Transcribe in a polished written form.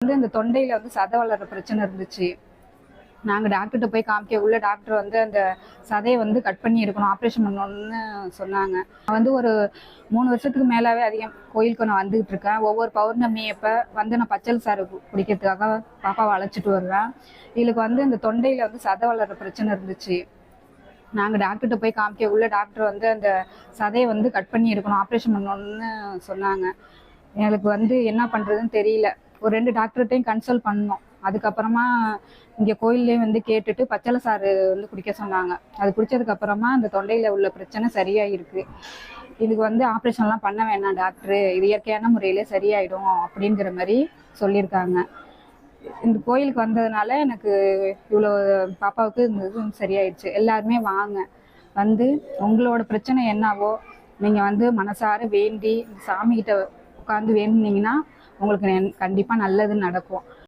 வந்து இந்த தொண்டையில வந்து சதை வளர்ற பிரச்சனை இருந்துச்சு. நாங்கள் டாக்டர்கிட்ட போய் காமிக்க உள்ள டாக்டர் வந்து அந்த சதையை வந்து கட் பண்ணி எடுக்கணும், ஆப்ரேஷன் பண்ணணும்னு சொன்னாங்க. நான் வந்து ஒரு 3 வருஷத்துக்கு மேலாவே அதிகம் கோயிலுக்கு நான் வந்துகிட்டு இருக்கேன். ஒவ்வொரு பௌர்ணமி அப்போ வந்து நான் பச்சல் சாறு குடிக்கிறதுக்காக பாப்பாவை அழைச்சிட்டு வருவேன். இவளுக்கு வந்து இந்த தொண்டையில வந்து சதை வளர்ற பிரச்சனை இருந்துச்சு. நாங்கள் டாக்டர்கிட்ட போய் காமிக்க உள்ள டாக்டர் வந்து அந்த சதையை வந்து கட் பண்ணி எடுக்கணும், ஆப்ரேஷன் பண்ணணும்னு சொன்னாங்க. எங்களுக்கு வந்து என்ன பண்ணுறதுன்னு தெரியல. ஒரு 2 டாக்டர்கிட்டையும் கன்சல்ட் பண்ணோம். அதுக்கப்புறமா இங்கே கோயில்லேயே வந்து கேட்டுட்டு பச்சளை சாறு வந்து குடிக்க சொன்னாங்க. அது குடித்ததுக்கப்புறமா அந்த தொண்டையில் உள்ள பிரச்சனை சரியாயிருக்கு. இதுக்கு வந்து ஆப்ரேஷன்லாம் பண்ண வேணாம் டாக்டரு, இது இயற்கையான முறையிலே சரியாயிடும் அப்படிங்கிற மாதிரி சொல்லியிருக்காங்க. இந்த கோயிலுக்கு வந்ததுனால எனக்கு இவ்வளோ பாப்பாவுக்கு இந்த இது சரியாயிடுச்சு. எல்லாருமே வாங்க, வந்து உங்களோட பிரச்சனை என்னவோ நீங்கள் வந்து மனசார வேண்டி சாமிகிட்ட உட்காந்து வேண்டினீங்கன்னா உங்களுக்கு கண்டிப்பாக நல்லது நடக்கும்.